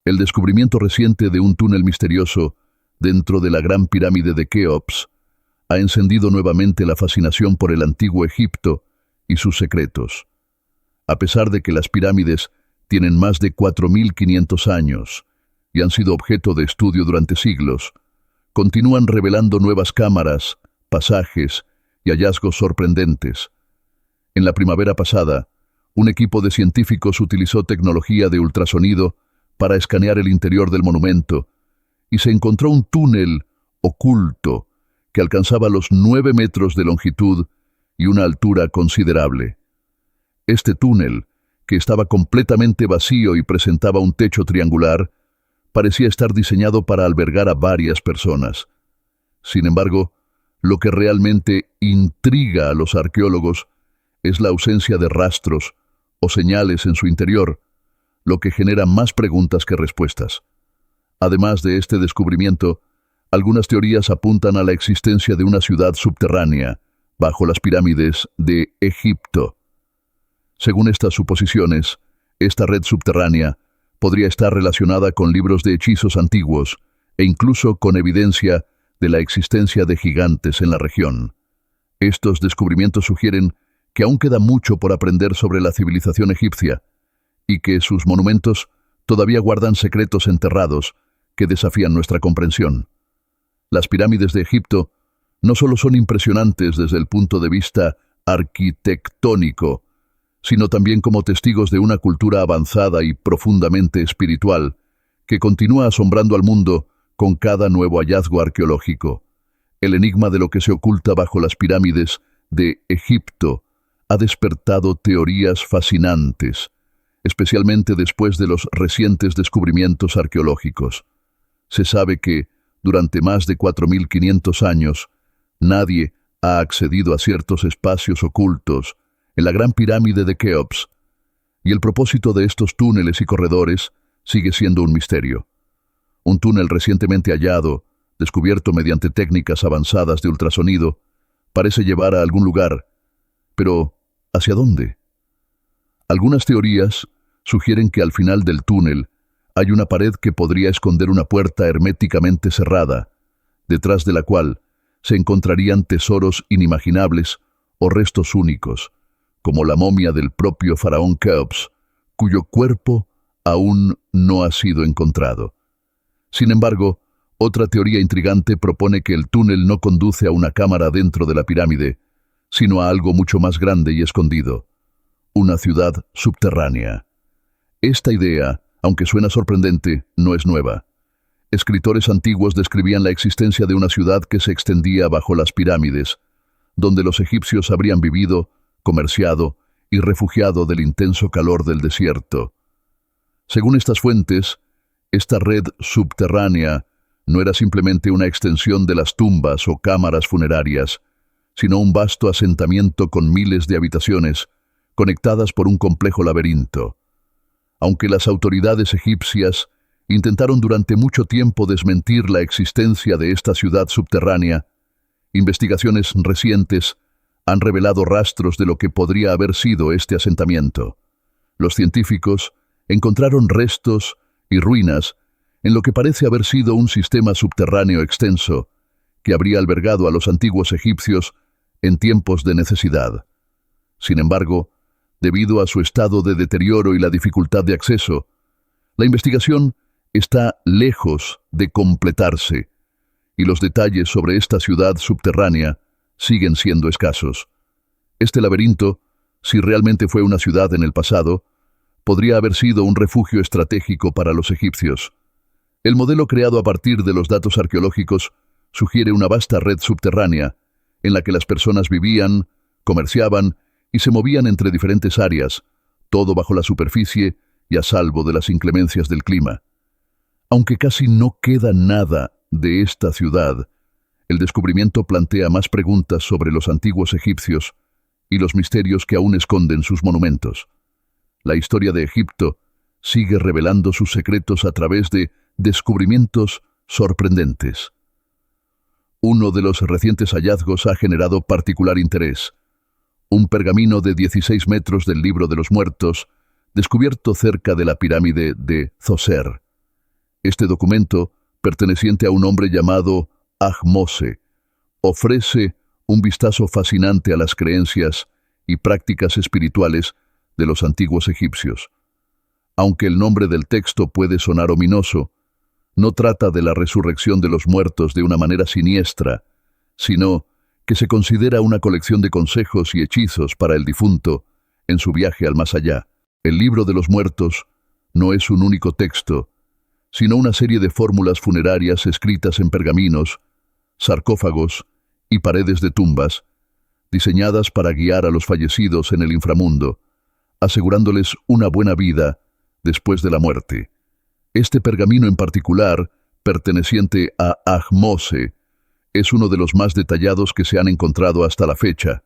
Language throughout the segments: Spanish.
El descubrimiento reciente de un túnel misterioso dentro de la Gran Pirámide de Keops ha encendido nuevamente la fascinación por el antiguo Egipto y sus secretos. A pesar de que las pirámides tienen más de 4.500 años y han sido objeto de estudio durante siglos, continúan revelando nuevas cámaras, pasajes y hallazgos sorprendentes. En la primavera pasada, un equipo de científicos utilizó tecnología de ultrasonido para escanear el interior del monumento y se encontró un túnel oculto que alcanzaba los 9 metros de longitud y una altura considerable. Este túnel, que estaba completamente vacío y presentaba un techo triangular, parecía estar diseñado para albergar a varias personas. Sin embargo, lo que realmente intriga a los arqueólogos es la ausencia de rastros o señales en su interior, lo que genera más preguntas que respuestas. Además de este descubrimiento, algunas teorías apuntan a la existencia de una ciudad subterránea bajo las pirámides de Egipto. Según estas suposiciones, esta red subterránea podría estar relacionada con libros de hechizos antiguos e incluso con evidencia de la existencia de gigantes en la región. Estos descubrimientos sugieren que aún queda mucho por aprender sobre la civilización egipcia y que sus monumentos todavía guardan secretos enterrados que desafían nuestra comprensión. Las pirámides de Egipto no solo son impresionantes desde el punto de vista arquitectónico, sino también como testigos de una cultura avanzada y profundamente espiritual que continúa asombrando al mundo con cada nuevo hallazgo arqueológico. El enigma de lo que se oculta bajo las pirámides de Egipto ha despertado teorías fascinantes, especialmente después de los recientes descubrimientos arqueológicos. Se sabe que, durante más de 4.500 años, nadie ha accedido a ciertos espacios ocultos en la Gran Pirámide de Keops, y el propósito de estos túneles y corredores sigue siendo un misterio. Un túnel recientemente hallado, descubierto mediante técnicas avanzadas de ultrasonido, parece llevar a algún lugar, pero ¿hacia dónde? Algunas teorías sugieren que al final del túnel hay una pared que podría esconder una puerta herméticamente cerrada, detrás de la cual se encontrarían tesoros inimaginables o restos únicos, como la momia del propio faraón Keops, cuyo cuerpo aún no ha sido encontrado. Sin embargo, otra teoría intrigante propone que el túnel no conduce a una cámara dentro de la pirámide, sino a algo mucho más grande y escondido, una ciudad subterránea. Esta idea, aunque suena sorprendente, no es nueva. Escritores antiguos describían la existencia de una ciudad que se extendía bajo las pirámides, donde los egipcios habrían vivido, comerciado y refugiado del intenso calor del desierto. Según estas fuentes, esta red subterránea no era simplemente una extensión de las tumbas o cámaras funerarias, sino un vasto asentamiento con miles de habitaciones, conectadas por un complejo laberinto. Aunque las autoridades egipcias intentaron durante mucho tiempo desmentir la existencia de esta ciudad subterránea, investigaciones recientes han revelado rastros de lo que podría haber sido este asentamiento. Los científicos encontraron restos y ruinas en lo que parece haber sido un sistema subterráneo extenso que habría albergado a los antiguos egipcios en tiempos de necesidad. Sin embargo, debido a su estado de deterioro y la dificultad de acceso, la investigación está lejos de completarse, y los detalles sobre esta ciudad subterránea siguen siendo escasos. Este laberinto, si realmente fue una ciudad en el pasado, podría haber sido un refugio estratégico para los egipcios. El modelo creado a partir de los datos arqueológicos sugiere una vasta red subterránea en la que las personas vivían, comerciaban y se movían entre diferentes áreas, todo bajo la superficie y a salvo de las inclemencias del clima. Aunque casi no queda nada de esta ciudad, el descubrimiento plantea más preguntas sobre los antiguos egipcios y los misterios que aún esconden sus monumentos. La historia de Egipto sigue revelando sus secretos a través de descubrimientos sorprendentes. Uno de los recientes hallazgos ha generado particular interés. Un pergamino de 16 metros del Libro de los Muertos, descubierto cerca de la pirámide de Djoser. Este documento, perteneciente a un hombre llamado Ahmose, ofrece un vistazo fascinante a las creencias y prácticas espirituales de los antiguos egipcios. Aunque el nombre del texto puede sonar ominoso, no trata de la resurrección de los muertos de una manera siniestra, sino que se considera una colección de consejos y hechizos para el difunto en su viaje al más allá. El libro de los muertos no es un único texto, sino una serie de fórmulas funerarias escritas en pergaminos, sarcófagos y paredes de tumbas, diseñadas para guiar a los fallecidos en el inframundo, asegurándoles una buena vida después de la muerte. Este pergamino en particular, perteneciente a Ahmose, es uno de los más detallados que se han encontrado hasta la fecha,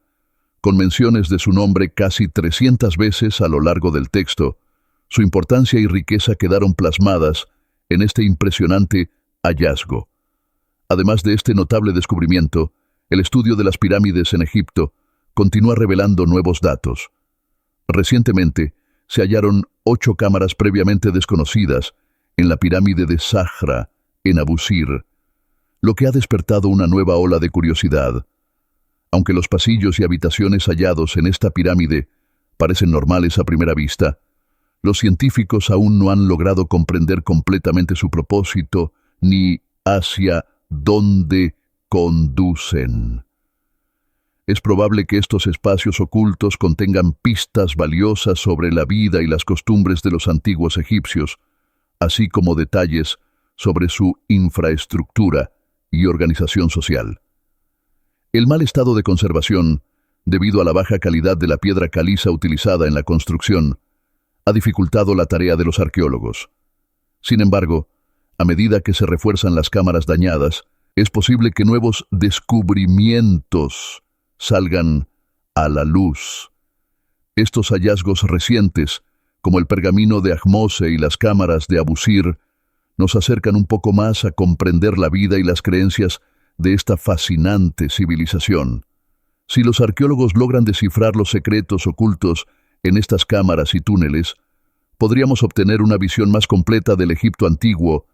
con menciones de su nombre casi 300 veces a lo largo del texto. Su importancia y riqueza quedaron plasmadas en este impresionante hallazgo. Además de este notable descubrimiento, el estudio de las pirámides en Egipto continúa revelando nuevos datos. Recientemente, se hallaron 8 cámaras previamente desconocidas en la pirámide de Saqqara, en Abusir, lo que ha despertado una nueva ola de curiosidad. Aunque los pasillos y habitaciones hallados en esta pirámide parecen normales a primera vista, los científicos aún no han logrado comprender completamente su propósito ni hacia dónde conducen. Es probable que estos espacios ocultos contengan pistas valiosas sobre la vida y las costumbres de los antiguos egipcios, así como detalles sobre su infraestructura y organización social. El mal estado de conservación, debido a la baja calidad de la piedra caliza utilizada en la construcción, ha dificultado la tarea de los arqueólogos. Sin embargo, a medida que se refuerzan las cámaras dañadas, es posible que nuevos descubrimientos salgan a la luz. Estos hallazgos recientes, como el pergamino de Ahmose y las cámaras de Abusir, nos acercan un poco más a comprender la vida y las creencias de esta fascinante civilización. Si los arqueólogos logran descifrar los secretos ocultos en estas cámaras y túneles, podríamos obtener una visión más completa del Egipto antiguo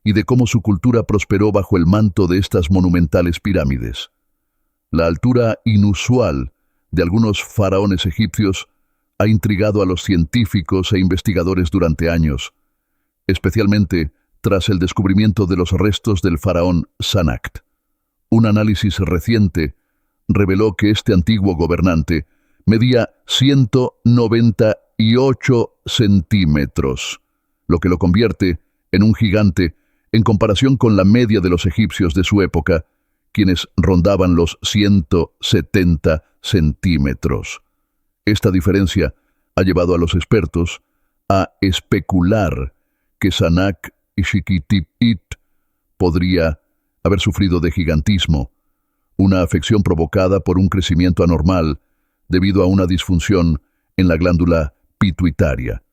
y de cómo su cultura prosperó bajo el manto de estas monumentales pirámides. La altura inusual de algunos faraones egipcios ha intrigado a los científicos e investigadores durante años, especialmente tras el descubrimiento de los restos del faraón Sahnakt. Un análisis reciente reveló que este antiguo gobernante medía 198 centímetros, lo que lo convierte en un gigante en comparación con la media de los egipcios de su época, quienes rondaban los 170 centímetros. Esta diferencia ha llevado a los expertos a especular que Sahnakt Ishikitip podría haber sufrido de gigantismo, una afección provocada por un crecimiento anormal debido a una disfunción en la glándula pituitaria.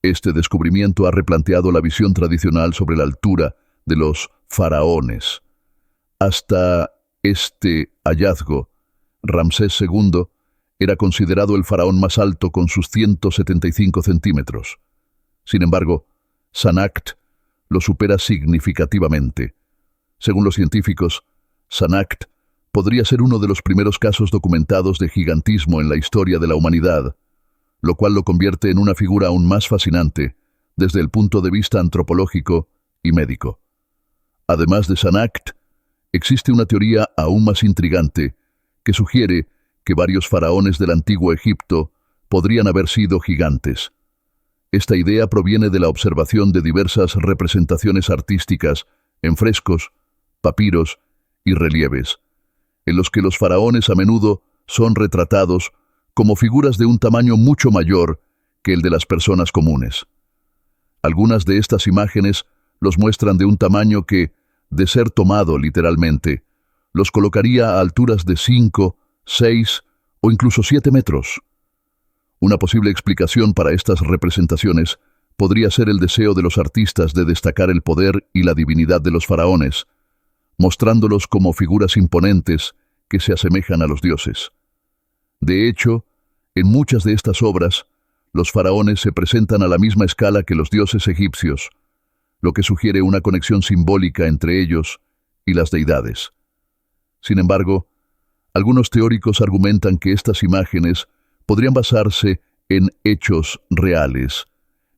Este descubrimiento ha replanteado la visión tradicional sobre la altura de los faraones. Hasta este hallazgo, Ramsés II era considerado el faraón más alto con sus 175 centímetros. Sin embargo, Sahnakt lo supera significativamente. Según los científicos, Sahnakt podría ser uno de los primeros casos documentados de gigantismo en la historia de la humanidad, lo cual lo convierte en una figura aún más fascinante desde el punto de vista antropológico y médico. Además de Sahnakt, existe una teoría aún más intrigante que sugiere que varios faraones del antiguo Egipto podrían haber sido gigantes. Esta idea proviene de la observación de diversas representaciones artísticas en frescos, papiros y relieves, en los que los faraones a menudo son retratados como figuras de un tamaño mucho mayor que el de las personas comunes. Algunas de estas imágenes los muestran de un tamaño que, de ser tomado literalmente, los colocaría a alturas de 5, 6 o incluso 7 metros. Una posible explicación para estas representaciones podría ser el deseo de los artistas de destacar el poder y la divinidad de los faraones, mostrándolos como figuras imponentes que se asemejan a los dioses. De hecho, en muchas de estas obras, los faraones se presentan a la misma escala que los dioses egipcios, lo que sugiere una conexión simbólica entre ellos y las deidades. Sin embargo, algunos teóricos argumentan que estas imágenes podrían basarse en hechos reales,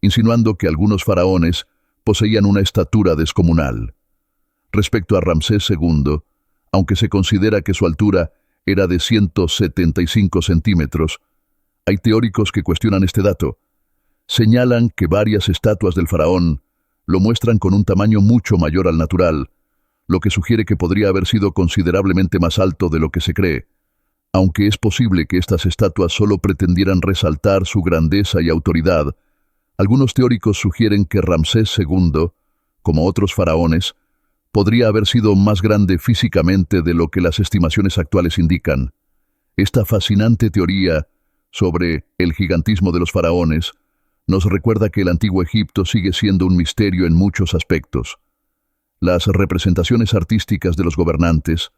insinuando que algunos faraones poseían una estatura descomunal. Respecto a Ramsés II, aunque se considera que su altura era de 175 centímetros, hay teóricos que cuestionan este dato. Señalan que varias estatuas del faraón lo muestran con un tamaño mucho mayor al natural, lo que sugiere que podría haber sido considerablemente más alto de lo que se cree. Aunque es posible que estas estatuas solo pretendieran resaltar su grandeza y autoridad, algunos teóricos sugieren que Ramsés II, como otros faraones, podría haber sido más grande físicamente de lo que las estimaciones actuales indican. Esta fascinante teoría sobre el gigantismo de los faraones nos recuerda que el antiguo Egipto sigue siendo un misterio en muchos aspectos. Las representaciones artísticas de los gobernantes,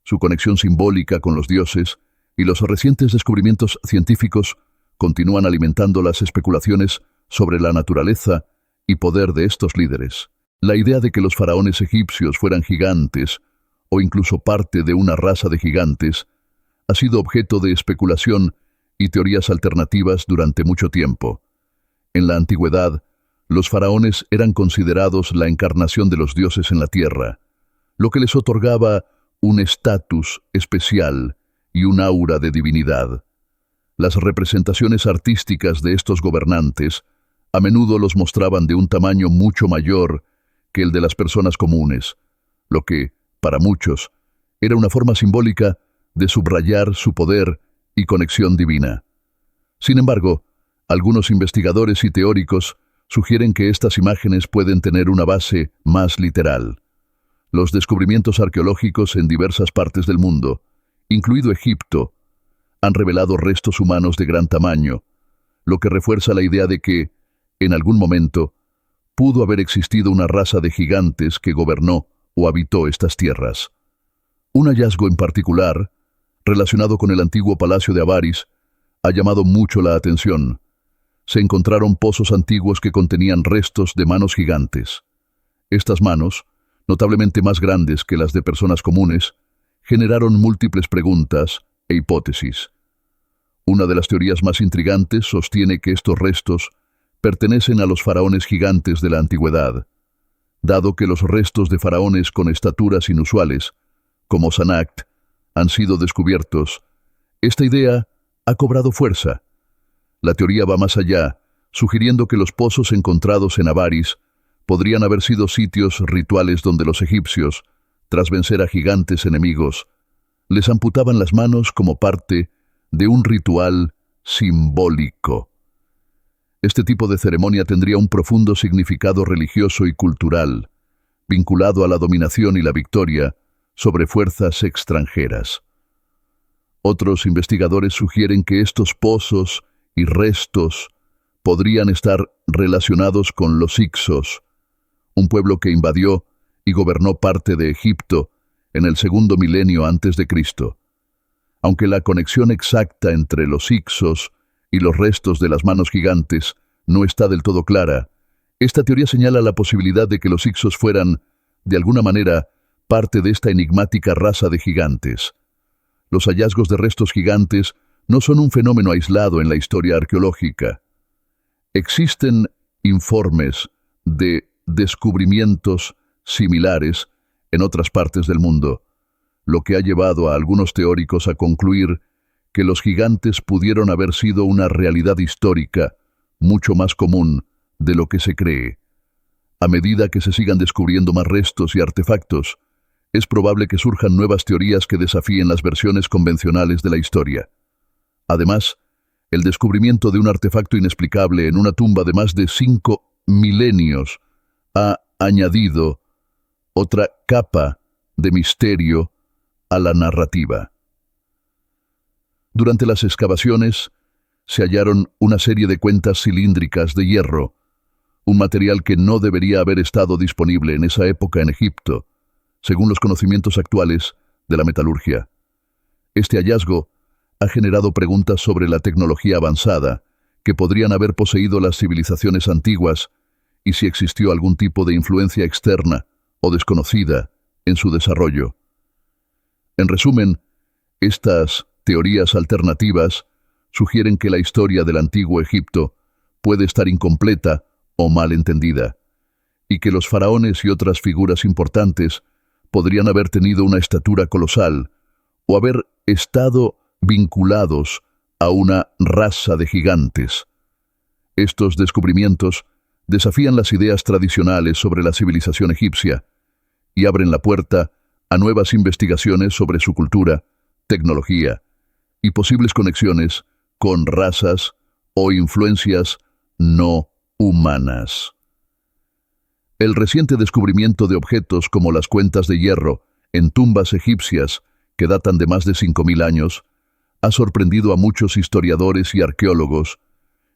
su conexión simbólica con los dioses y los recientes descubrimientos científicos continúan alimentando las especulaciones sobre la naturaleza y poder de estos líderes. La idea de que los faraones egipcios fueran gigantes, o incluso parte de una raza de gigantes, ha sido objeto de especulación y teorías alternativas durante mucho tiempo. En la antigüedad, los faraones eran considerados la encarnación de los dioses en la tierra, lo que les otorgaba un estatus especial y un aura de divinidad. Las representaciones artísticas de estos gobernantes a menudo los mostraban de un tamaño mucho mayor que el de las personas comunes, lo que, para muchos, era una forma simbólica de subrayar su poder y conexión divina. Sin embargo, algunos investigadores y teóricos sugieren que estas imágenes pueden tener una base más literal. Los descubrimientos arqueológicos en diversas partes del mundo, incluido Egipto, han revelado restos humanos de gran tamaño, lo que refuerza la idea de que, en algún momento, pudo haber existido una raza de gigantes que gobernó o habitó estas tierras. Un hallazgo en particular, relacionado con el antiguo palacio de Avaris, ha llamado mucho la atención. Se encontraron pozos antiguos que contenían restos de manos gigantes. Estas manos, notablemente más grandes que las de personas comunes, generaron múltiples preguntas e hipótesis. Una de las teorías más intrigantes sostiene que estos restos pertenecen a los faraones gigantes de la antigüedad. Dado que los restos de faraones con estaturas inusuales, como Sanakt, han sido descubiertos, esta idea ha cobrado fuerza. La teoría va más allá, sugiriendo que los pozos encontrados en Avaris podrían haber sido sitios rituales donde los egipcios, tras vencer a gigantes enemigos, les amputaban las manos como parte de un ritual simbólico. Este tipo de ceremonia tendría un profundo significado religioso y cultural, vinculado a la dominación y la victoria sobre fuerzas extranjeras. Otros investigadores sugieren que estos pozos y restos podrían estar relacionados con los Hyksos, un pueblo que invadió y gobernó parte de Egipto en el segundo milenio antes de Cristo. Aunque la conexión exacta entre los Hyksos y los restos de las manos gigantes no está del todo clara, esta teoría señala la posibilidad de que los Hyksos fueran, de alguna manera, parte de esta enigmática raza de gigantes. Los hallazgos de restos gigantes no son un fenómeno aislado en la historia arqueológica. Existen informes de descubrimientos similares en otras partes del mundo, lo que ha llevado a algunos teóricos a concluir que los gigantes pudieron haber sido una realidad histórica mucho más común de lo que se cree. A medida que se sigan descubriendo más restos y artefactos, es probable que surjan nuevas teorías que desafíen las versiones convencionales de la historia. Además, el descubrimiento de un artefacto inexplicable en una tumba de más de 5 milenios ha añadido otra capa de misterio a la narrativa. Durante las excavaciones, se hallaron una serie de cuentas cilíndricas de hierro, un material que no debería haber estado disponible en esa época en Egipto, según los conocimientos actuales de la metalurgia. Este hallazgo ha generado preguntas sobre la tecnología avanzada que podrían haber poseído las civilizaciones antiguas y si existió algún tipo de influencia externa o desconocida en su desarrollo. En resumen, estas teorías alternativas sugieren que la historia del antiguo Egipto puede estar incompleta o mal entendida, y que los faraones y otras figuras importantes podrían haber tenido una estatura colosal o haber estado vinculados a una raza de gigantes. Estos descubrimientos desafían las ideas tradicionales sobre la civilización egipcia y abren la puerta a nuevas investigaciones sobre su cultura, tecnología y posibles conexiones con razas o influencias no humanas. El reciente descubrimiento de objetos como las cuentas de hierro en tumbas egipcias que datan de más de 5.000 años ha sorprendido a muchos historiadores y arqueólogos,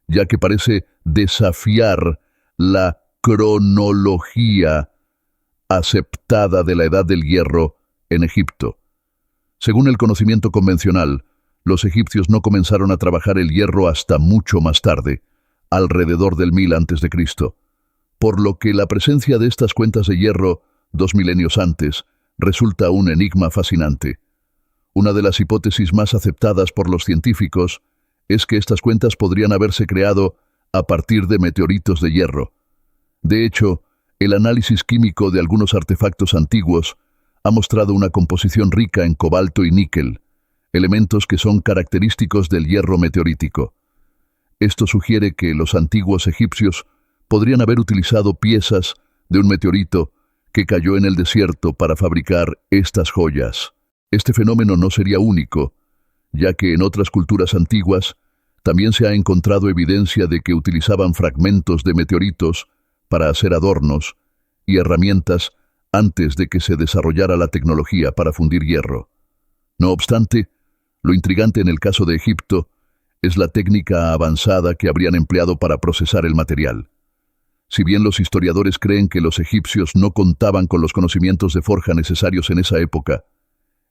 ya que parece desafiar la cronología aceptada de la Edad del Hierro en Egipto. Según el conocimiento convencional, los egipcios no comenzaron a trabajar el hierro hasta mucho más tarde, alrededor del 1000 a.C., por lo que la presencia de estas cuentas de hierro 2 milenios antes resulta un enigma fascinante. Una de las hipótesis más aceptadas por los científicos es que estas cuentas podrían haberse creado a partir de meteoritos de hierro. De hecho, el análisis químico de algunos artefactos antiguos ha mostrado una composición rica en cobalto y níquel, elementos que son característicos del hierro meteorítico. Esto sugiere que los antiguos egipcios podrían haber utilizado piezas de un meteorito que cayó en el desierto para fabricar estas joyas. Este fenómeno no sería único, ya que en otras culturas antiguas también se ha encontrado evidencia de que utilizaban fragmentos de meteoritos para hacer adornos y herramientas antes de que se desarrollara la tecnología para fundir hierro. No obstante, lo intrigante en el caso de Egipto es la técnica avanzada que habrían empleado para procesar el material. Si bien los historiadores creen que los egipcios no contaban con los conocimientos de forja necesarios en esa época,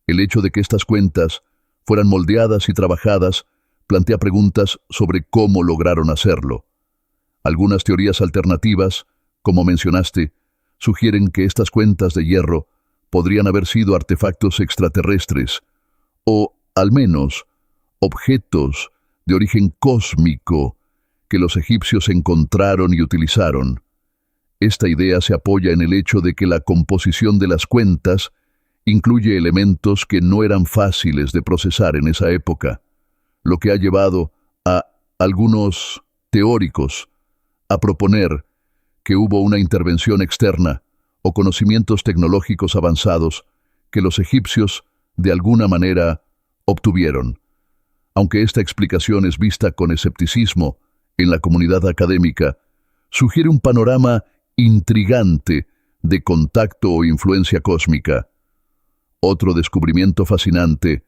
el hecho de que estas cuentas fueran moldeadas y trabajadas plantea preguntas sobre cómo lograron hacerlo. Algunas teorías alternativas, como mencionaste, sugieren que estas cuentas de hierro podrían haber sido artefactos extraterrestres, o, al menos, objetos de origen cósmico que los egipcios encontraron y utilizaron. Esta idea se apoya en el hecho de que la composición de las cuentas incluye elementos que no eran fáciles de procesar en esa época, lo que ha llevado a algunos teóricos a proponer que hubo una intervención externa o conocimientos tecnológicos avanzados que los egipcios, de alguna manera, obtuvieron. Aunque esta explicación es vista con escepticismo en la comunidad académica, sugiere un panorama intrigante de contacto o influencia cósmica. Otro descubrimiento fascinante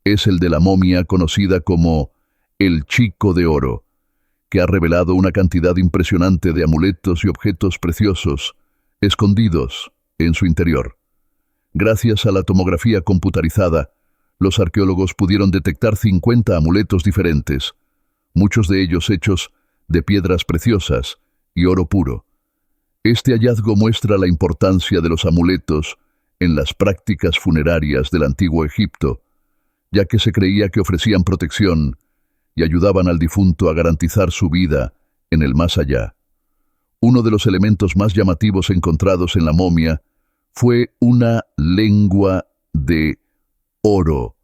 es el de la momia conocida como el Chico de Oro, que ha revelado una cantidad impresionante de amuletos y objetos preciosos escondidos en su interior. Gracias a la tomografía computarizada, los arqueólogos pudieron detectar 50 amuletos diferentes, muchos de ellos hechos de piedras preciosas y oro puro. Este hallazgo muestra la importancia de los amuletos en las prácticas funerarias del antiguo Egipto, ya que se creía que ofrecían protección y ayudaban al difunto a garantizar su vida en el más allá. Uno de los elementos más llamativos encontrados en la momia fue una lengua de oro,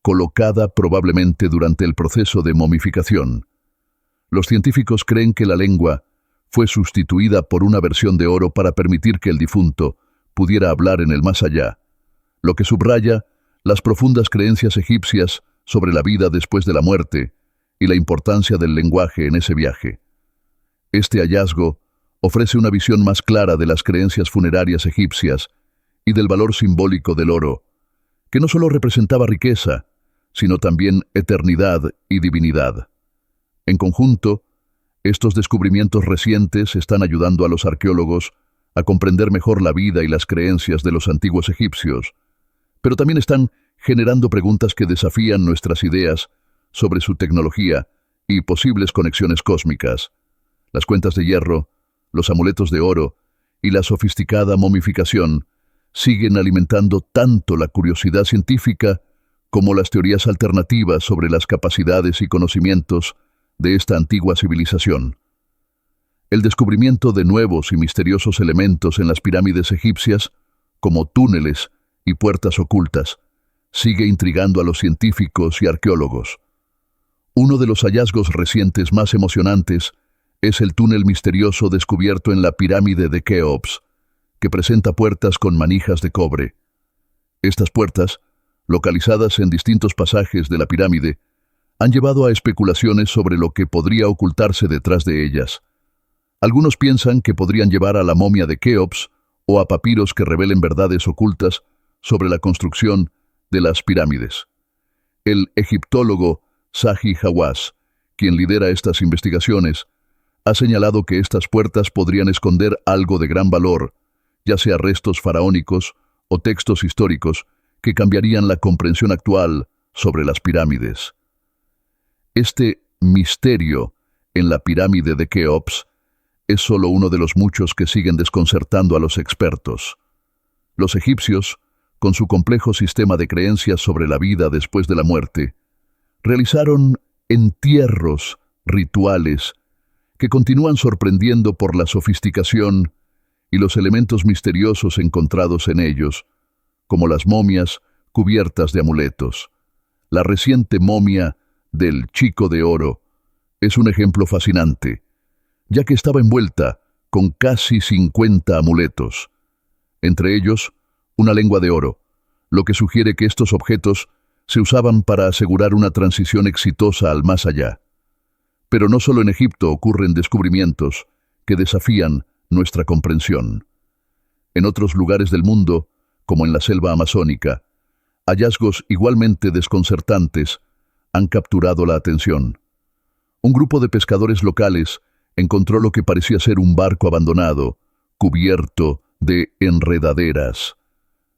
colocada probablemente durante el proceso de momificación. Los científicos creen que la lengua fue sustituida por una versión de oro para permitir que el difunto pudiera hablar en el más allá, lo que subraya las profundas creencias egipcias sobre la vida después de la muerte y la importancia del lenguaje en ese viaje. Este hallazgo ofrece una visión más clara de las creencias funerarias egipcias y del valor simbólico del oro, que no solo representaba riqueza, sino también eternidad y divinidad. En conjunto, estos descubrimientos recientes están ayudando a los arqueólogos a comprender mejor la vida y las creencias de los antiguos egipcios, pero también están generando preguntas que desafían nuestras ideas sobre su tecnología y posibles conexiones cósmicas. Las cuentas de hierro, los amuletos de oro y la sofisticada momificación siguen alimentando tanto la curiosidad científica como las teorías alternativas sobre las capacidades y conocimientos de esta antigua civilización. El descubrimiento de nuevos y misteriosos elementos en las pirámides egipcias, como túneles y puertas ocultas, sigue intrigando a los científicos y arqueólogos. Uno de los hallazgos recientes más emocionantes es el túnel misterioso descubierto en la pirámide de Keops, que presenta puertas con manijas de cobre. Estas puertas, localizadas en distintos pasajes de la pirámide, han llevado a especulaciones sobre lo que podría ocultarse detrás de ellas. Algunos piensan que podrían llevar a la momia de Keops o a papiros que revelen verdades ocultas sobre la construcción de las pirámides. El egiptólogo Zahi Hawass, quien lidera estas investigaciones, ha señalado que estas puertas podrían esconder algo de gran valor, ya sea restos faraónicos o textos históricos que cambiarían la comprensión actual sobre las pirámides. Este misterio en la pirámide de Keops es solo uno de los muchos que siguen desconcertando a los expertos. Los egipcios, con su complejo sistema de creencias sobre la vida después de la muerte, realizaron entierros rituales que continúan sorprendiendo por la sofisticación y los elementos misteriosos encontrados en ellos, como las momias cubiertas de amuletos. La reciente momia del Chico de Oro es un ejemplo fascinante, ya que estaba envuelta con casi 50 amuletos, entre ellos una lengua de oro, lo que sugiere que estos objetos se usaban para asegurar una transición exitosa al más allá. Pero no solo en Egipto ocurren descubrimientos que desafían nuestra comprensión. En otros lugares del mundo, como en la selva amazónica, hallazgos igualmente desconcertantes han capturado la atención. Un grupo de pescadores locales encontró lo que parecía ser un barco abandonado, cubierto de enredaderas.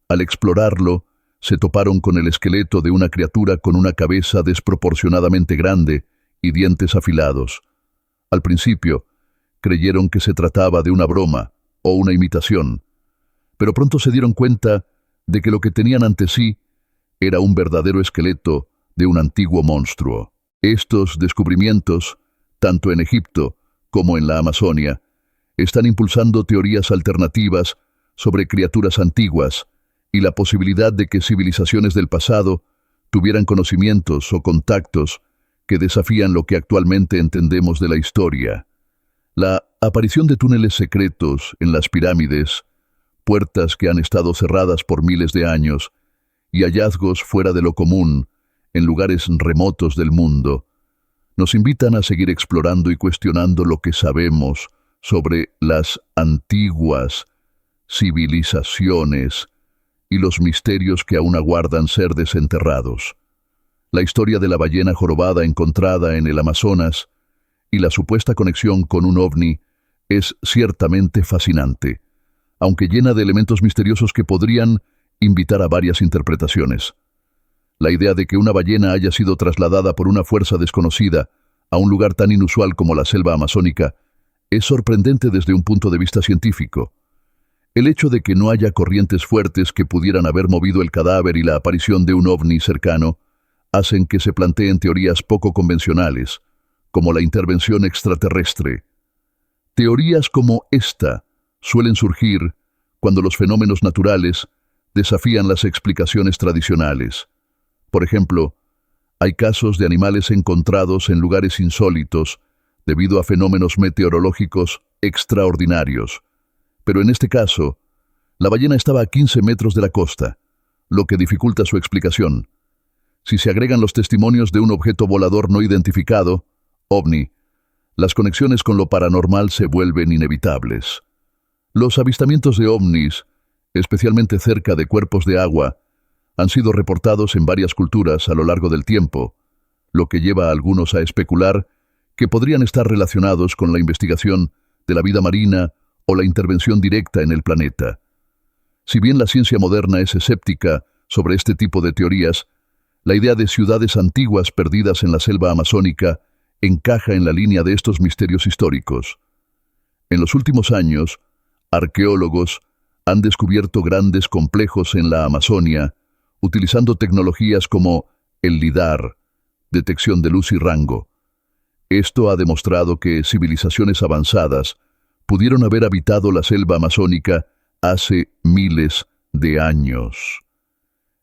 Al explorarlo, se toparon con el esqueleto de una criatura con una cabeza desproporcionadamente grande y dientes afilados. Al principio, creyeron que se trataba de una broma o una imitación, pero pronto se dieron cuenta de que lo que tenían ante sí era un verdadero esqueleto de un antiguo monstruo. Estos descubrimientos, tanto en Egipto como en la Amazonia, están impulsando teorías alternativas sobre criaturas antiguas y la posibilidad de que civilizaciones del pasado tuvieran conocimientos o contactos que desafían lo que actualmente entendemos de la historia. La aparición de túneles secretos en las pirámides, puertas que han estado cerradas por miles de años, y hallazgos fuera de lo común en lugares remotos del mundo, nos invitan a seguir explorando y cuestionando lo que sabemos sobre las antiguas civilizaciones y los misterios que aún aguardan ser desenterrados. La historia de la ballena jorobada encontrada en el Amazonas y la supuesta conexión con un ovni es ciertamente fascinante, aunque llena de elementos misteriosos que podrían invitar a varias interpretaciones. La idea de que una ballena haya sido trasladada por una fuerza desconocida a un lugar tan inusual como la selva amazónica es sorprendente desde un punto de vista científico. El hecho de que no haya corrientes fuertes que pudieran haber movido el cadáver y la aparición de un ovni cercano hacen que se planteen teorías poco convencionales, como la intervención extraterrestre. Teorías como esta suelen surgir cuando los fenómenos naturales desafían las explicaciones tradicionales. Por ejemplo, hay casos de animales encontrados en lugares insólitos debido a fenómenos meteorológicos extraordinarios. Pero en este caso, la ballena estaba a 15 metros de la costa, lo que dificulta su explicación. Si se agregan los testimonios de un objeto volador no identificado, ovni, las conexiones con lo paranormal se vuelven inevitables. Los avistamientos de ovnis, especialmente cerca de cuerpos de agua, han sido reportados en varias culturas a lo largo del tiempo, lo que lleva a algunos a especular que podrían estar relacionados con la investigación de la vida marina o la intervención directa en el planeta. Si bien la ciencia moderna es escéptica sobre este tipo de teorías, la idea de ciudades antiguas perdidas en la selva amazónica encaja en la línea de estos misterios históricos. En los últimos años, arqueólogos han descubierto grandes complejos en la Amazonia, utilizando tecnologías como el LIDAR, detección de luz y rango. Esto ha demostrado que civilizaciones avanzadas pudieron haber habitado la selva amazónica hace miles de años.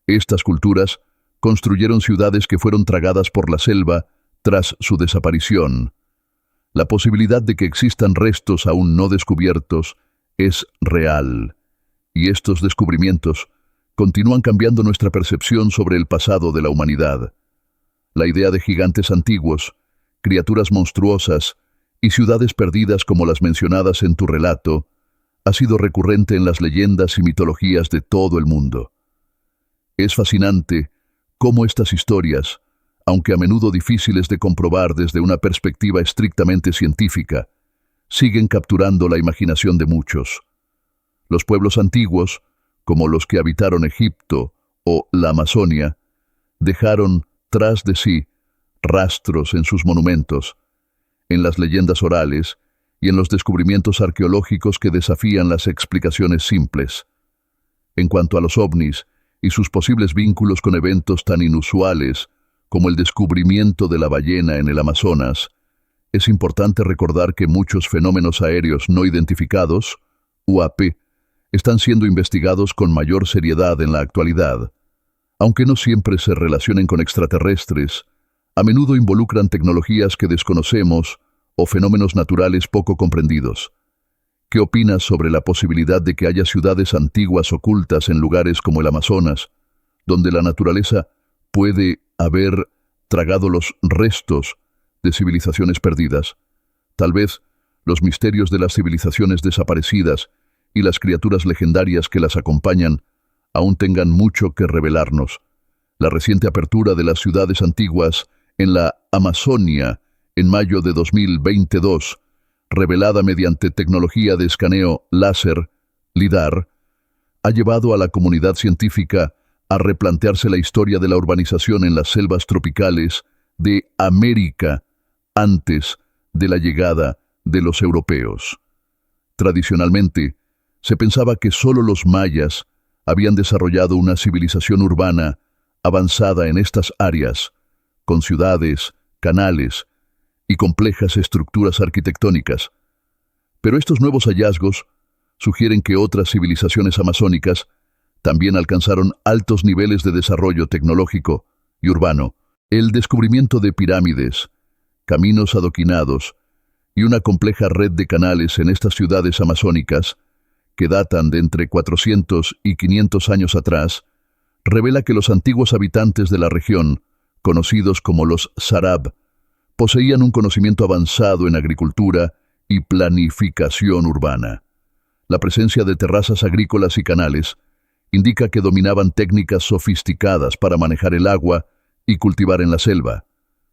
Estas culturas construyeron ciudades que fueron tragadas por la selva tras su desaparición. La posibilidad de que existan restos aún no descubiertos es real, y estos descubrimientos continúan cambiando nuestra percepción sobre el pasado de la humanidad. La idea de gigantes antiguos, criaturas monstruosas y ciudades perdidas como las mencionadas en tu relato, ha sido recurrente en las leyendas y mitologías de todo el mundo. Es fascinante cómo estas historias, aunque a menudo difíciles de comprobar desde una perspectiva estrictamente científica, siguen capturando la imaginación de muchos. Los pueblos antiguos, como los que habitaron Egipto o la Amazonia, dejaron tras de sí rastros en sus monumentos, en las leyendas orales y en los descubrimientos arqueológicos que desafían las explicaciones simples. En cuanto a los ovnis y sus posibles vínculos con eventos tan inusuales como el descubrimiento de la ballena en el Amazonas, es importante recordar que muchos fenómenos aéreos no identificados, UAP, están siendo investigados con mayor seriedad en la actualidad. Aunque no siempre se relacionen con extraterrestres, a menudo involucran tecnologías que desconocemos o fenómenos naturales poco comprendidos. ¿Qué opinas sobre la posibilidad de que haya ciudades antiguas ocultas en lugares como el Amazonas, donde la naturaleza puede haber tragado los restos de civilizaciones perdidas? Tal vez los misterios de las civilizaciones desaparecidas y las criaturas legendarias que las acompañan aún tengan mucho que revelarnos. La reciente apertura de las ciudades antiguas en la Amazonia en mayo de 2022, revelada mediante tecnología de escaneo láser, LIDAR, ha llevado a la comunidad científica a replantearse la historia de la urbanización en las selvas tropicales de América antes de la llegada de los europeos. Tradicionalmente, se pensaba que solo los mayas habían desarrollado una civilización urbana avanzada en estas áreas, con ciudades, canales y complejas estructuras arquitectónicas. Pero estos nuevos hallazgos sugieren que otras civilizaciones amazónicas también alcanzaron altos niveles de desarrollo tecnológico y urbano. El descubrimiento de pirámides, caminos adoquinados y una compleja red de canales en estas ciudades amazónicas, que datan de entre 400 y 500 años atrás, revela que los antiguos habitantes de la región, conocidos como los Sarab, poseían un conocimiento avanzado en agricultura y planificación urbana. La presencia de terrazas agrícolas y canales indica que dominaban técnicas sofisticadas para manejar el agua y cultivar en la selva.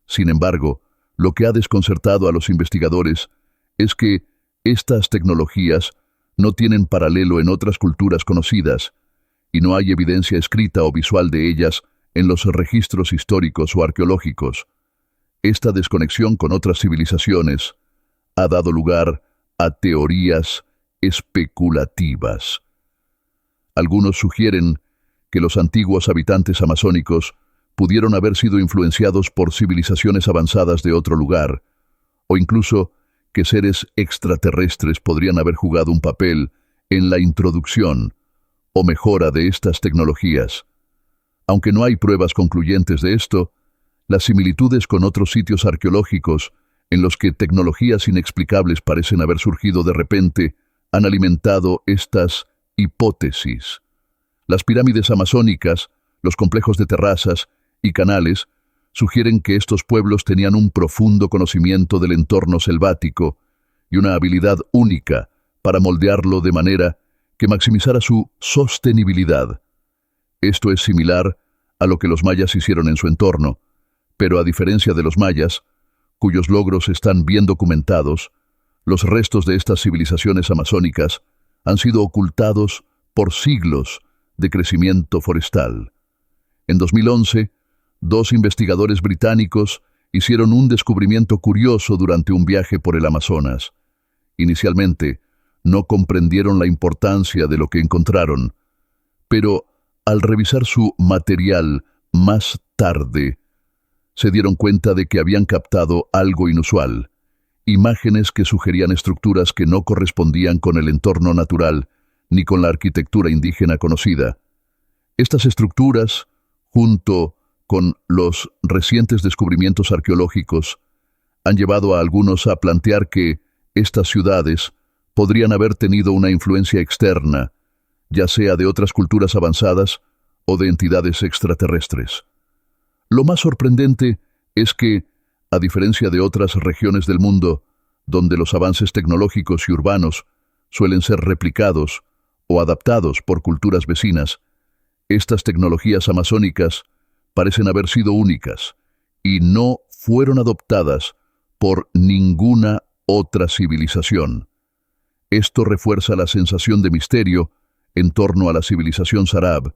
Sin embargo, lo que ha desconcertado a los investigadores es que estas tecnologías no tienen paralelo en otras culturas conocidas, y no hay evidencia escrita o visual de ellas en los registros históricos o arqueológicos. Esta desconexión con otras civilizaciones ha dado lugar a teorías especulativas. Algunos sugieren que los antiguos habitantes amazónicos pudieron haber sido influenciados por civilizaciones avanzadas de otro lugar, o incluso que seres extraterrestres podrían haber jugado un papel en la introducción o mejora de estas tecnologías. Aunque no hay pruebas concluyentes de esto, las similitudes con otros sitios arqueológicos en los que tecnologías inexplicables parecen haber surgido de repente han alimentado estas hipótesis. Las pirámides amazónicas, los complejos de terrazas y canales sugieren que estos pueblos tenían un profundo conocimiento del entorno selvático y una habilidad única para moldearlo de manera que maximizara su sostenibilidad. Esto es similar a lo que los mayas hicieron en su entorno, pero a diferencia de los mayas, cuyos logros están bien documentados, los restos de estas civilizaciones amazónicas han sido ocultados por siglos de crecimiento forestal. En 2011, 2 investigadores británicos hicieron un descubrimiento curioso durante un viaje por el Amazonas. Inicialmente, no comprendieron la importancia de lo que encontraron, pero al revisar su material más tarde, se dieron cuenta de que habían captado algo inusual, imágenes que sugerían estructuras que no correspondían con el entorno natural ni con la arquitectura indígena conocida. Estas estructuras, junto con los recientes descubrimientos arqueológicos, han llevado a algunos a plantear que estas ciudades podrían haber tenido una influencia externa, ya sea de otras culturas avanzadas o de entidades extraterrestres. Lo más sorprendente es que, a diferencia de otras regiones del mundo, donde los avances tecnológicos y urbanos suelen ser replicados o adaptados por culturas vecinas, estas tecnologías amazónicas parecen haber sido únicas y no fueron adoptadas por ninguna otra civilización. Esto refuerza la sensación de misterio en torno a la civilización Sarab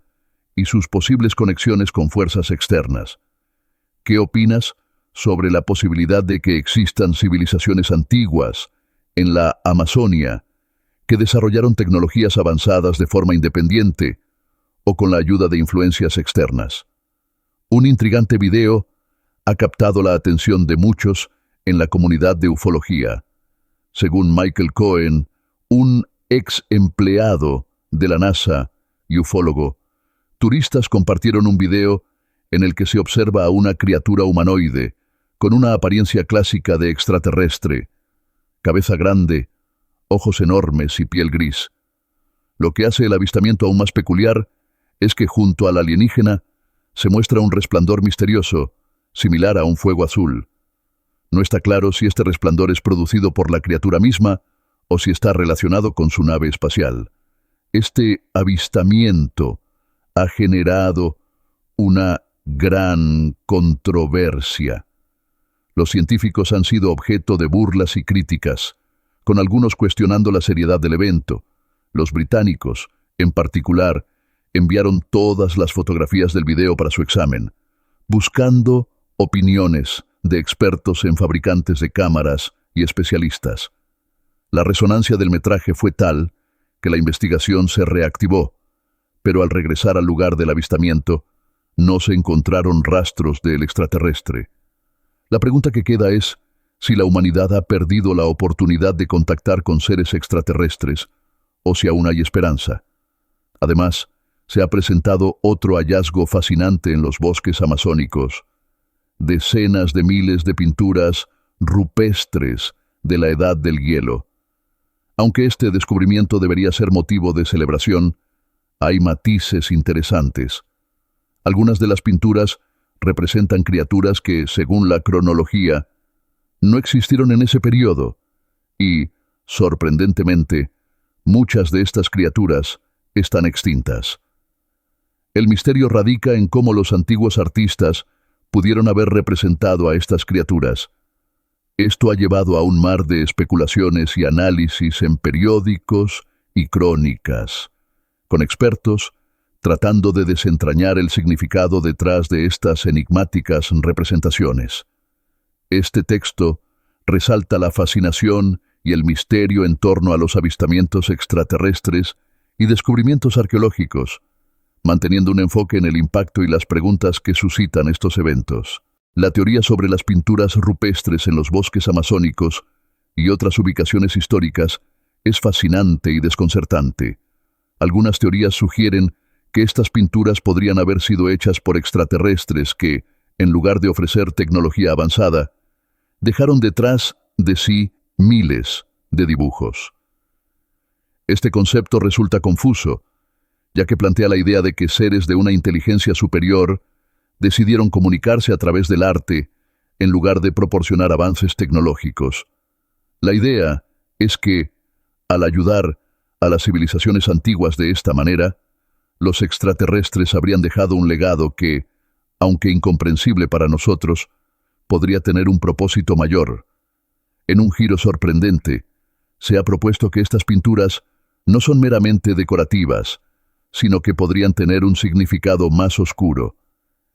y sus posibles conexiones con fuerzas externas. ¿Qué opinas sobre la posibilidad de que existan civilizaciones antiguas en la Amazonia que desarrollaron tecnologías avanzadas de forma independiente o con la ayuda de influencias externas? Un intrigante video ha captado la atención de muchos en la comunidad de ufología. Según Michael Cohen, un ex empleado de la NASA y ufólogo, turistas compartieron un video en el que se observa a una criatura humanoide con una apariencia clásica de extraterrestre, cabeza grande, ojos enormes y piel gris. Lo que hace el avistamiento aún más peculiar es que junto al alienígena se muestra un resplandor misterioso, similar a un fuego azul. No está claro si este resplandor es producido por la criatura misma o si está relacionado con su nave espacial. Este avistamiento ha generado una gran controversia. Los científicos han sido objeto de burlas y críticas, con algunos cuestionando la seriedad del evento. Los británicos, en particular, enviaron todas las fotografías del video para su examen, buscando opiniones de expertos en fabricantes de cámaras y especialistas. La resonancia del metraje fue tal que la investigación se reactivó, pero al regresar al lugar del avistamiento, no se encontraron rastros del extraterrestre. La pregunta que queda es si la humanidad ha perdido la oportunidad de contactar con seres extraterrestres o si aún hay esperanza. Además, se ha presentado otro hallazgo fascinante en los bosques amazónicos: decenas de miles de pinturas rupestres de la edad del hielo. Aunque este descubrimiento debería ser motivo de celebración, hay matices interesantes. Algunas de las pinturas representan criaturas que, según la cronología, no existieron en ese periodo y, sorprendentemente, muchas de estas criaturas están extintas. El misterio radica en cómo los antiguos artistas pudieron haber representado a estas criaturas. Esto ha llevado a un mar de especulaciones y análisis en periódicos y crónicas, con expertos tratando de desentrañar el significado detrás de estas enigmáticas representaciones. Este texto resalta la fascinación y el misterio en torno a los avistamientos extraterrestres y descubrimientos arqueológicos, manteniendo un enfoque en el impacto y las preguntas que suscitan estos eventos. La teoría sobre las pinturas rupestres en los bosques amazónicos y otras ubicaciones históricas es fascinante y desconcertante. Algunas teorías sugieren que estas pinturas podrían haber sido hechas por extraterrestres que, en lugar de ofrecer tecnología avanzada, dejaron detrás de sí miles de dibujos. Este concepto resulta confuso, ya que plantea la idea de que seres de una inteligencia superior decidieron comunicarse a través del arte en lugar de proporcionar avances tecnológicos. La idea es que, al ayudar a las civilizaciones antiguas de esta manera, los extraterrestres habrían dejado un legado que, aunque incomprensible para nosotros, podría tener un propósito mayor. En un giro sorprendente, se ha propuesto que estas pinturas no son meramente decorativas, sino que podrían tener un significado más oscuro.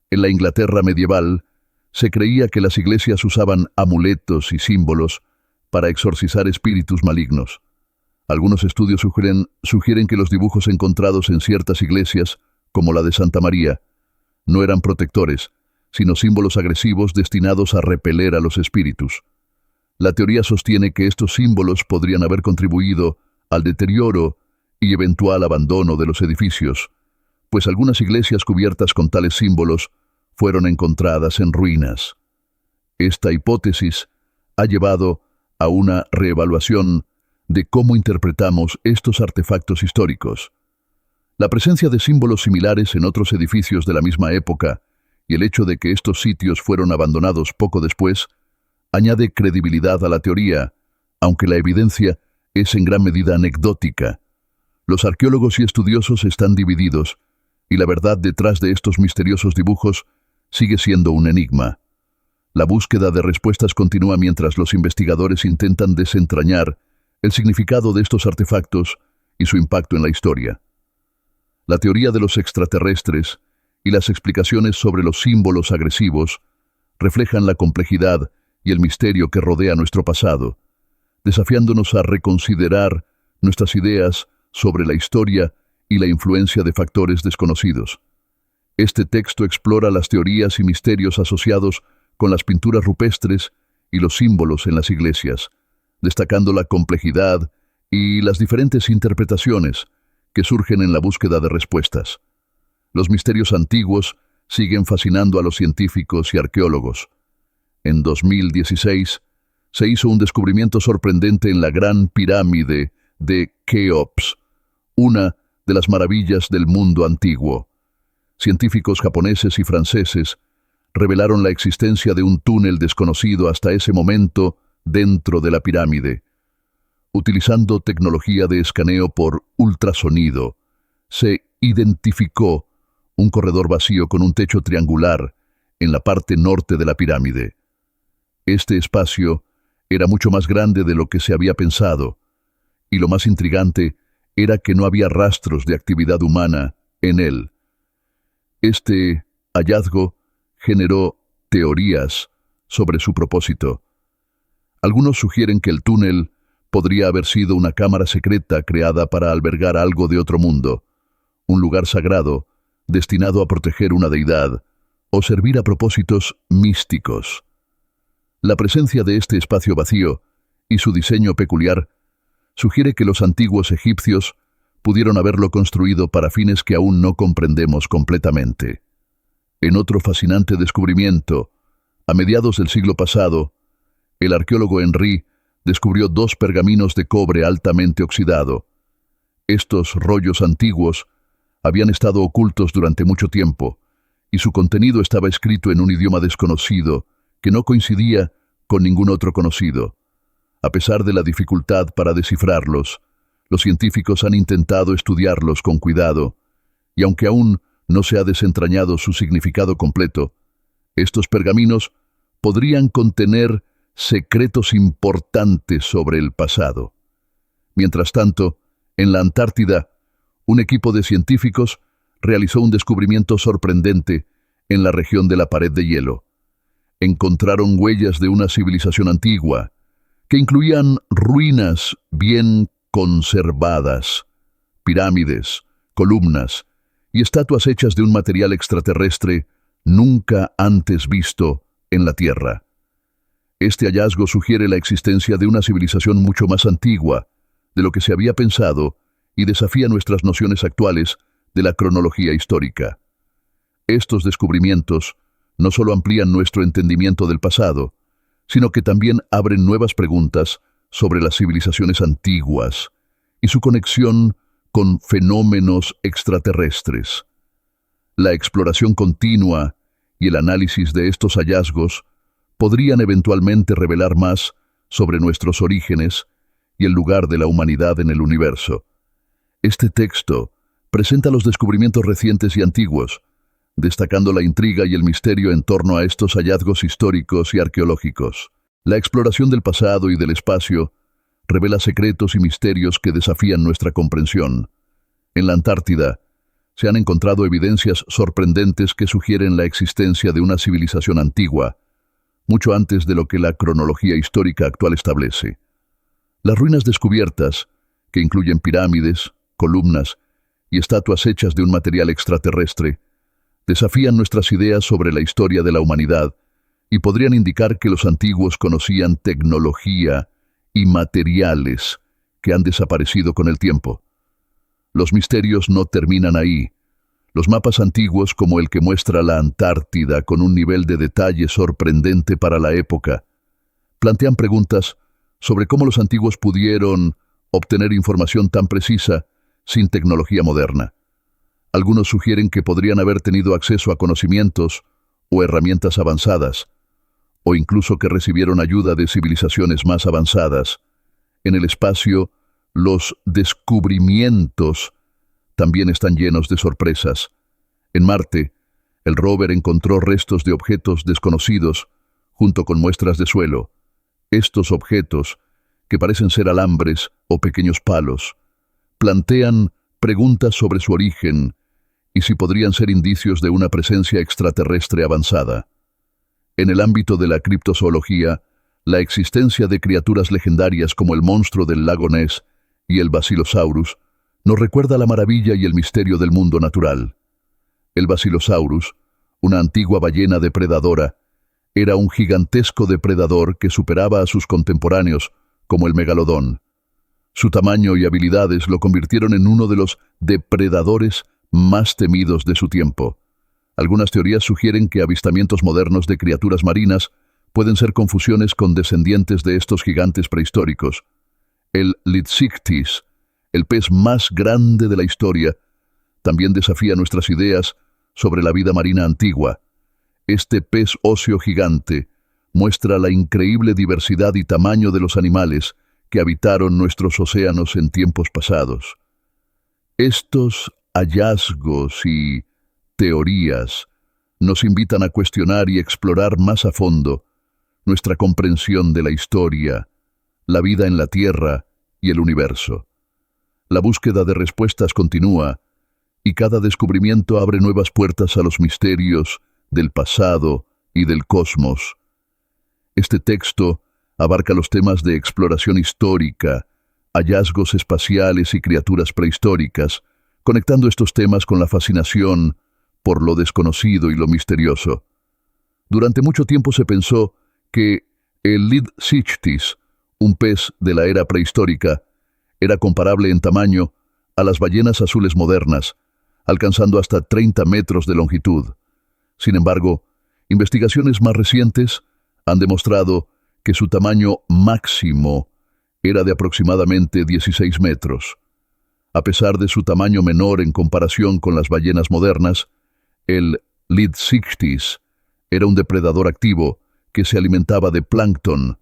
En la Inglaterra medieval, se creía que las iglesias usaban amuletos y símbolos para exorcizar espíritus malignos. Algunos estudios sugieren que los dibujos encontrados en ciertas iglesias, como la de Santa María, no eran protectores, sino símbolos agresivos destinados a repeler a los espíritus. La teoría sostiene que estos símbolos podrían haber contribuido al deterioro y eventual abandono de los edificios, pues algunas iglesias cubiertas con tales símbolos fueron encontradas en ruinas. Esta hipótesis ha llevado a una reevaluación de cómo interpretamos estos artefactos históricos. La presencia de símbolos similares en otros edificios de la misma época y el hecho de que estos sitios fueron abandonados poco después añade credibilidad a la teoría, aunque la evidencia es en gran medida anecdótica. Los arqueólogos y estudiosos están divididos, y la verdad detrás de estos misteriosos dibujos sigue siendo un enigma. La búsqueda de respuestas continúa mientras los investigadores intentan desentrañar el significado de estos artefactos y su impacto en la historia. La teoría de los extraterrestres y las explicaciones sobre los símbolos agresivos reflejan la complejidad y el misterio que rodea nuestro pasado, desafiándonos a reconsiderar nuestras ideas sobre la historia y la influencia de factores desconocidos. Este texto explora las teorías y misterios asociados con las pinturas rupestres y los símbolos en las iglesias, destacando la complejidad y las diferentes interpretaciones que surgen en la búsqueda de respuestas. Los misterios antiguos siguen fascinando a los científicos y arqueólogos. En 2016 se hizo un descubrimiento sorprendente en la Gran Pirámide de Keops, una de las maravillas del mundo antiguo. Científicos japoneses y franceses revelaron la existencia de un túnel desconocido hasta ese momento dentro de la pirámide. Utilizando tecnología de escaneo por ultrasonido, se identificó un corredor vacío con un techo triangular en la parte norte de la pirámide. Este espacio era mucho más grande de lo que se había pensado, y lo más intrigante era que no había rastros de actividad humana en él. Este hallazgo generó teorías sobre su propósito. Algunos sugieren que el túnel podría haber sido una cámara secreta creada para albergar algo de otro mundo, un lugar sagrado destinado a proteger una deidad o servir a propósitos místicos. La presencia de este espacio vacío y su diseño peculiar sugiere que los antiguos egipcios pudieron haberlo construido para fines que aún no comprendemos completamente. En otro fascinante descubrimiento, a mediados del siglo pasado, el arqueólogo Henry descubrió 2 pergaminos de cobre altamente oxidado. Estos rollos antiguos habían estado ocultos durante mucho tiempo, y su contenido estaba escrito en un idioma desconocido que no coincidía con ningún otro conocido. A pesar de la dificultad para descifrarlos, los científicos han intentado estudiarlos con cuidado, y aunque aún no se ha desentrañado su significado completo, estos pergaminos podrían contener secretos importantes sobre el pasado. Mientras tanto, en la Antártida, un equipo de científicos realizó un descubrimiento sorprendente en la región de la pared de hielo. Encontraron huellas de una civilización antigua, que incluían ruinas bien conservadas, pirámides, columnas y estatuas hechas de un material extraterrestre nunca antes visto en la Tierra. Este hallazgo sugiere la existencia de una civilización mucho más antigua de lo que se había pensado y desafía nuestras nociones actuales de la cronología histórica. Estos descubrimientos no solo amplían nuestro entendimiento del pasado, sino que también abren nuevas preguntas sobre las civilizaciones antiguas y su conexión con fenómenos extraterrestres. La exploración continua y el análisis de estos hallazgos podrían eventualmente revelar más sobre nuestros orígenes y el lugar de la humanidad en el universo. Este texto presenta los descubrimientos recientes y antiguos, destacando la intriga y el misterio en torno a estos hallazgos históricos y arqueológicos. La exploración del pasado y del espacio revela secretos y misterios que desafían nuestra comprensión. En la Antártida se han encontrado evidencias sorprendentes que sugieren la existencia de una civilización antigua, mucho antes de lo que la cronología histórica actual establece. Las ruinas descubiertas, que incluyen pirámides, columnas y estatuas hechas de un material extraterrestre, desafían nuestras ideas sobre la historia de la humanidad y podrían indicar que los antiguos conocían tecnología y materiales que han desaparecido con el tiempo. Los misterios no terminan ahí. Los mapas antiguos, como el que muestra la Antártida con un nivel de detalle sorprendente para la época, plantean preguntas sobre cómo los antiguos pudieron obtener información tan precisa sin tecnología moderna. Algunos sugieren que podrían haber tenido acceso a conocimientos o herramientas avanzadas, o incluso que recibieron ayuda de civilizaciones más avanzadas. En el espacio, los descubrimientos también están llenos de sorpresas. En Marte, el rover encontró restos de objetos desconocidos junto con muestras de suelo. Estos objetos, que parecen ser alambres o pequeños palos, plantean preguntas sobre su origen y si podrían ser indicios de una presencia extraterrestre avanzada. En el ámbito de la criptozoología, la existencia de criaturas legendarias como el monstruo del lago Ness y el Basilosaurus nos recuerda la maravilla y el misterio del mundo natural. El Basilosaurus, una antigua ballena depredadora, era un gigantesco depredador que superaba a sus contemporáneos, como el megalodón. Su tamaño y habilidades lo convirtieron en uno de los depredadores más temidos de su tiempo. Algunas teorías sugieren que avistamientos modernos de criaturas marinas pueden ser confusiones con descendientes de estos gigantes prehistóricos. El Litsichthys, el pez más grande de la historia, también desafía nuestras ideas sobre la vida marina antigua. Este pez óseo gigante muestra la increíble diversidad y tamaño de los animales que habitaron nuestros océanos en tiempos pasados. Estos hallazgos y teorías nos invitan a cuestionar y explorar más a fondo nuestra comprensión de la historia, la vida en la Tierra y el universo. La búsqueda de respuestas continúa y cada descubrimiento abre nuevas puertas a los misterios del pasado y del cosmos. Este texto abarca los temas de exploración histórica, hallazgos espaciales y criaturas prehistóricas, conectando estos temas con la fascinación por lo desconocido y lo misterioso. Durante mucho tiempo se pensó que el Litsichthys, un pez de la era prehistórica, era comparable en tamaño a las ballenas azules modernas, alcanzando hasta 30 metros de longitud. Sin embargo, investigaciones más recientes han demostrado que su tamaño máximo era de aproximadamente 16 metros. A pesar de su tamaño menor en comparación con las ballenas modernas, el Litsichthys era un depredador activo que se alimentaba de plancton,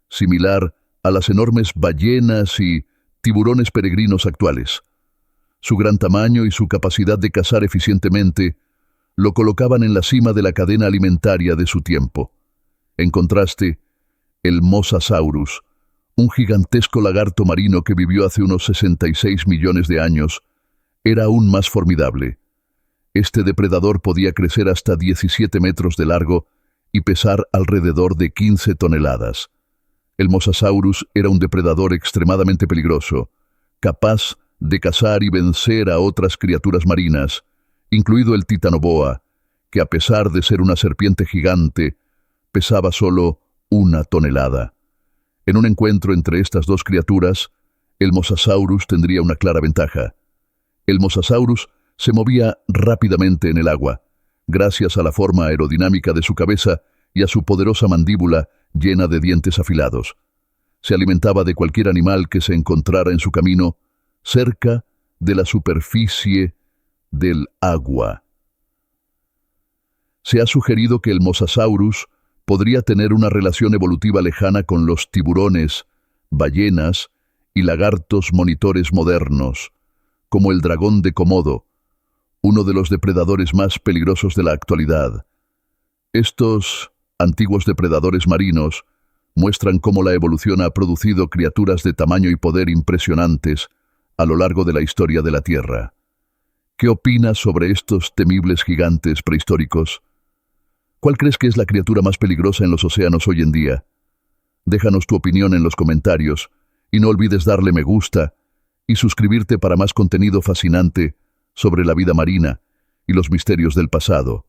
similar a las enormes ballenas y tiburones peregrinos actuales. Su gran tamaño y su capacidad de cazar eficientemente lo colocaban en la cima de la cadena alimentaria de su tiempo. En contraste, el Mosasaurus, un gigantesco lagarto marino que vivió hace unos 66 millones de años, era aún más formidable. Este depredador podía crecer hasta 17 metros de largo y pesar alrededor de 15 toneladas. El Mosasaurus era un depredador extremadamente peligroso, capaz de cazar y vencer a otras criaturas marinas, incluido el Titanoboa, que a pesar de ser una serpiente gigante, pesaba solo 1 tonelada. En un encuentro entre estas dos criaturas, el Mosasaurus tendría una clara ventaja. El Mosasaurus se movía rápidamente en el agua, gracias a la forma aerodinámica de su cabeza y a su poderosa mandíbula llena de dientes afilados. Se alimentaba de cualquier animal que se encontrara en su camino, cerca de la superficie del agua. Se ha sugerido que el Mosasaurus podría tener una relación evolutiva lejana con los tiburones, ballenas y lagartos monitores modernos, como el dragón de Komodo, uno de los depredadores más peligrosos de la actualidad. Estos antiguos depredadores marinos muestran cómo la evolución ha producido criaturas de tamaño y poder impresionantes a lo largo de la historia de la Tierra. ¿Qué opinas sobre estos temibles gigantes prehistóricos? ¿Cuál crees que es la criatura más peligrosa en los océanos hoy en día? Déjanos tu opinión en los comentarios y no olvides darle me gusta y suscribirte para más contenido fascinante sobre la vida marina y los misterios del pasado.